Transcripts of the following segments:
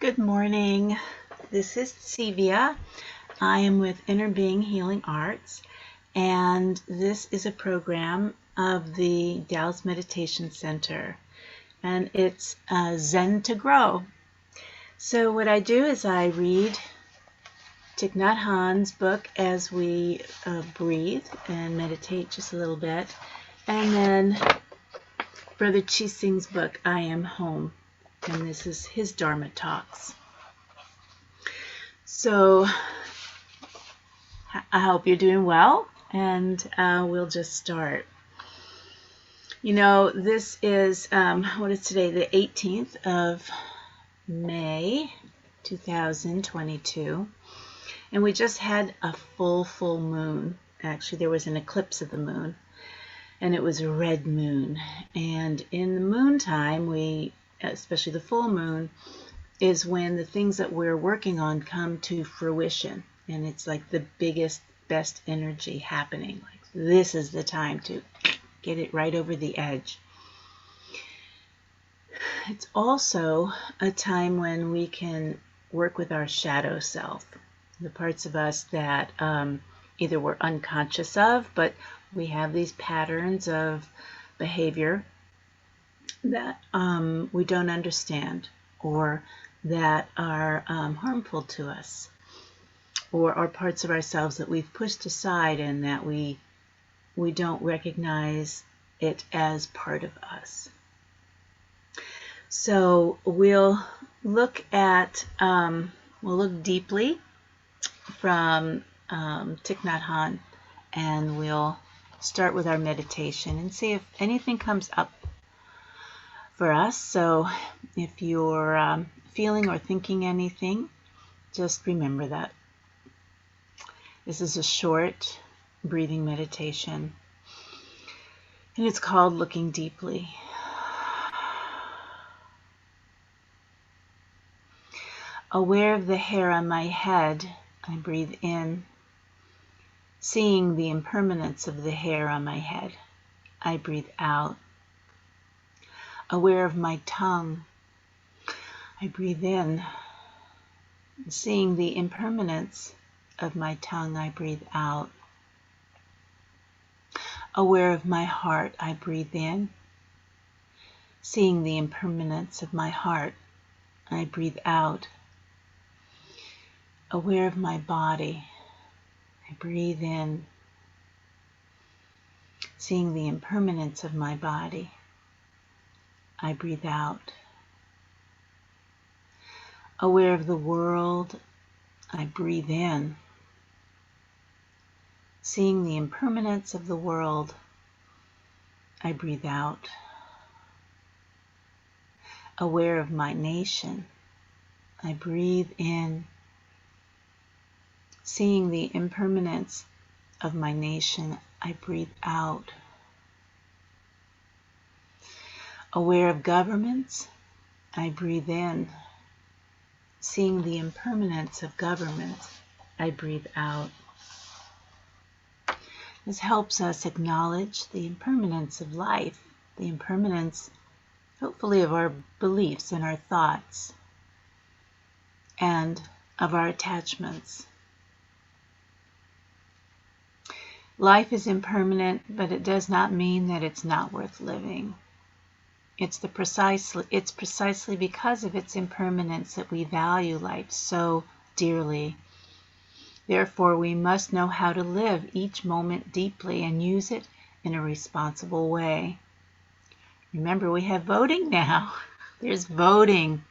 Good morning. This is Sevia. I am with Inner Being Healing Arts, and this is a program of the Dallas Meditation Center, and it's Zen2Grow. So what I do is I read Thich Nhat Hanh's book as we breathe and meditate just a little bit, and then Brother Chi Sing's book, I Am Home, and this is his Dharma Talks. So I hope you're doing well, and we'll just start. You know, this is, what is today, the 18th of May, 2022, and we just had a full moon. Actually, there was an eclipse of the moon, and it was a red moon, and in the moon time, especially the full moon, is when the things that we're working on come to fruition, and it's like the biggest, best energy happening. Like, this is the time to get it right over the edge. It's also a time when we can work with our shadow self, the parts of us that either we're unconscious of, but we have these patterns of behavior that we don't understand, or that are harmful to us, or are parts of ourselves that we've pushed aside and that we don't recognize it as part of us. So we'll look deeply from Thich Nhat Hanh, and we'll start with our meditation and see if anything comes up for us. So if you're feeling or thinking anything, just remember that. This is a short breathing meditation, and it's called Looking Deeply. Aware of the hair on my head, I breathe in. Seeing the impermanence of the hair on my head, I breathe out. Aware of my tongue, I breathe in. Seeing the impermanence of my tongue, I breathe out. Aware of my heart, I breathe in. Seeing the impermanence of my heart, I breathe out. Aware of my body, I breathe in. Seeing the impermanence of my body, I breathe out. Aware of the world, I breathe in. Seeing the impermanence of the world, I breathe out. Aware of my nation, I breathe in. Seeing the impermanence of my nation, I breathe out. Aware of governments, I breathe in. Seeing the impermanence of governments, I breathe out. This helps us acknowledge the impermanence of life, the impermanence, hopefully, of our beliefs and our thoughts, and of our attachments. Life is impermanent, but it does not mean that it's not worth living. It's precisely because of its impermanence that we value life so dearly. Therefore, we must know how to live each moment deeply and use it in a responsible way. Remember, we have voting now. There's voting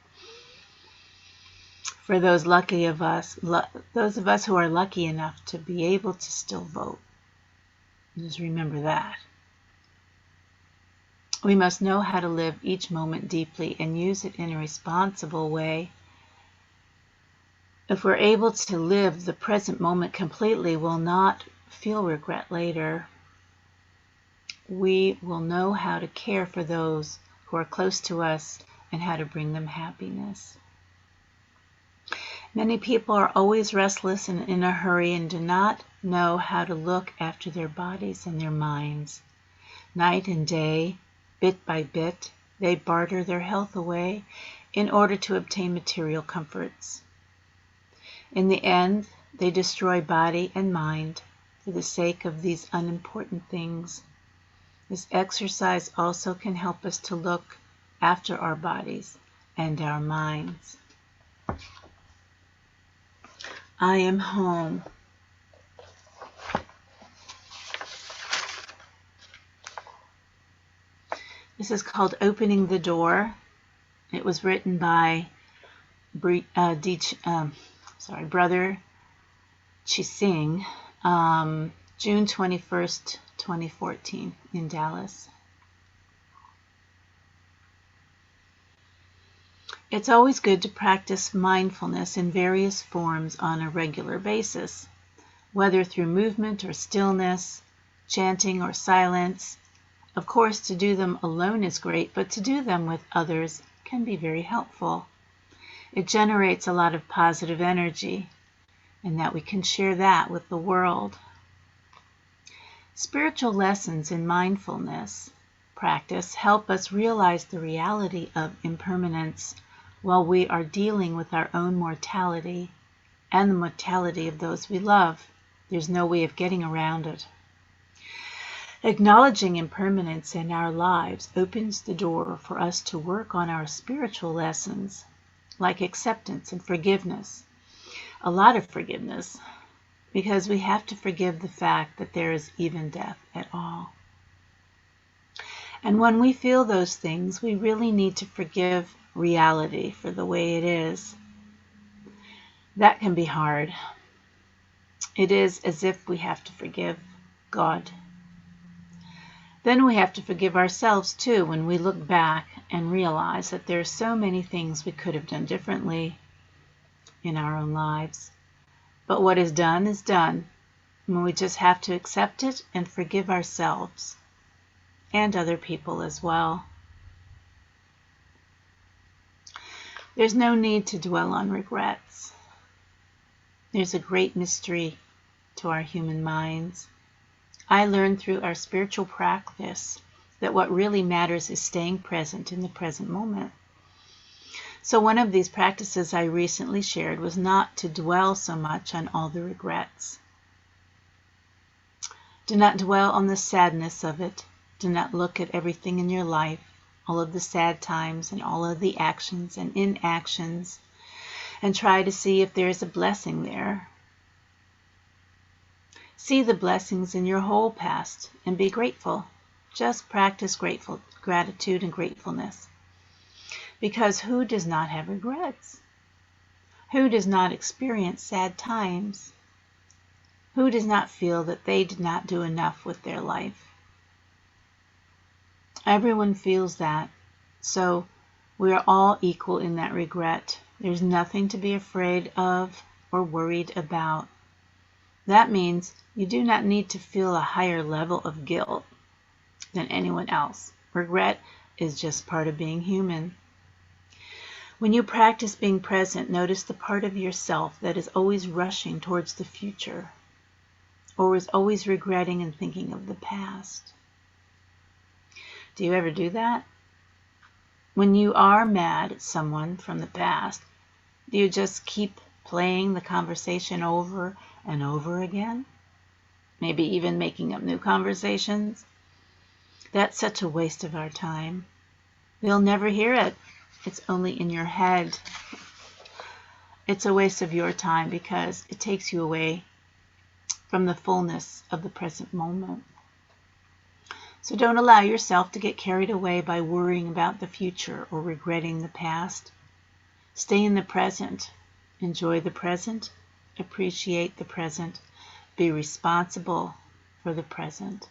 for those those of us who are lucky enough to be able to still vote. Just remember that. We must know how to live each moment deeply and use it in a responsible way. If we're able to live the present moment completely, we'll not feel regret later. We will know how to care for those who are close to us and how to bring them happiness. Many people are always restless and in a hurry and do not know how to look after their bodies and their minds. Night and day, bit by bit, they barter their health away in order to obtain material comforts. In the end, they destroy body and mind for the sake of these unimportant things. This exercise also can help us to look after our bodies and our minds. I am home. This is called Opening the Door. It was written by Brother Chising, June 21st, 2014 in Dallas. It's always good to practice mindfulness in various forms on a regular basis, whether through movement or stillness, chanting or silence. Of course, to do them alone is great, but to do them with others can be very helpful. It generates a lot of positive energy, and that we can share that with the world. Spiritual lessons in mindfulness practice help us realize the reality of impermanence while we are dealing with our own mortality and the mortality of those we love. There's no way of getting around it. Acknowledging impermanence in our lives opens the door for us to work on our spiritual lessons, like acceptance and forgiveness. A lot of forgiveness, because we have to forgive the fact that there is even death at all. And when we feel those things, we really need to forgive reality for the way it is. That can be hard. It is as if we have to forgive God. Then we have to forgive ourselves too when we look back and realize that there are so many things we could have done differently in our own lives. But what is done is done, and we just have to accept it and forgive ourselves and other people as well. There's no need to dwell on regrets. There's a great mystery to our human minds. I learned through our spiritual practice that what really matters is staying present in the present moment. So one of these practices I recently shared was not to dwell so much on all the regrets. Do not dwell on the sadness of it. Do not look at everything in your life, all of the sad times and all of the actions and inactions, and try to see if there is a blessing there. See the blessings in your whole past and be grateful. Just practice gratitude and gratefulness. Because who does not have regrets? Who does not experience sad times? Who does not feel that they did not do enough with their life? Everyone feels that. So we are all equal in that regret. There's nothing to be afraid of or worried about. That means you do not need to feel a higher level of guilt than anyone else. Regret is just part of being human. When you practice being present, notice the part of yourself that is always rushing towards the future, or is always regretting and thinking of the past. Do you ever do that? When you are mad at someone from the past, do you just keep playing the conversation over and over again? Maybe even making up new conversations? That's such a waste of our time. We'll never hear it. It's only in your head. It's a waste of your time because it takes you away from the fullness of the present moment. So don't allow yourself to get carried away by worrying about the future or regretting the past. Stay in the present. Enjoy the present. Appreciate the present. Be responsible for the present.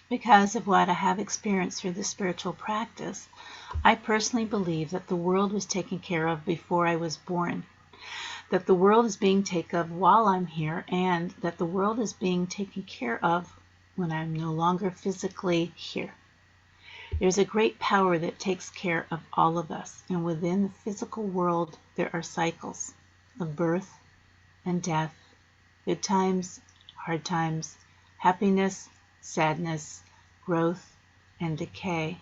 Because of what I have experienced through the spiritual practice, I personally believe that the world was taken care of before I was born, that the world is being taken care of while I'm here, and that the world is being taken care of when I'm no longer physically here. There's a great power that takes care of all of us, and within the physical world there are cycles of birth and death, good times, hard times, happiness, sadness, growth, and decay.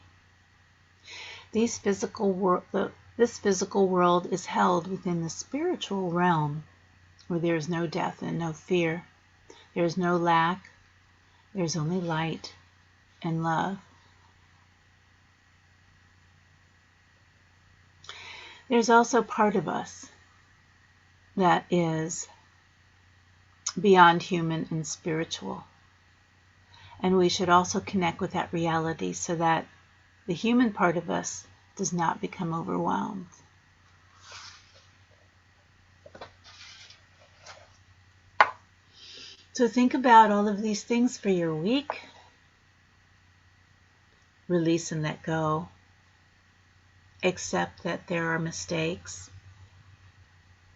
This physical world is held within the spiritual realm, where there is no death and no fear. There is no lack. There is only light and love. There's also part of us that is beyond human and spiritual. And we should also connect with that reality so that the human part of us does not become overwhelmed. So think about all of these things for your week. Release and let go. Accept that there are mistakes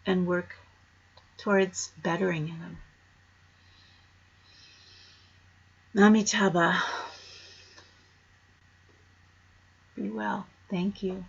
and work towards bettering them. Amitabha. Be well. Thank you.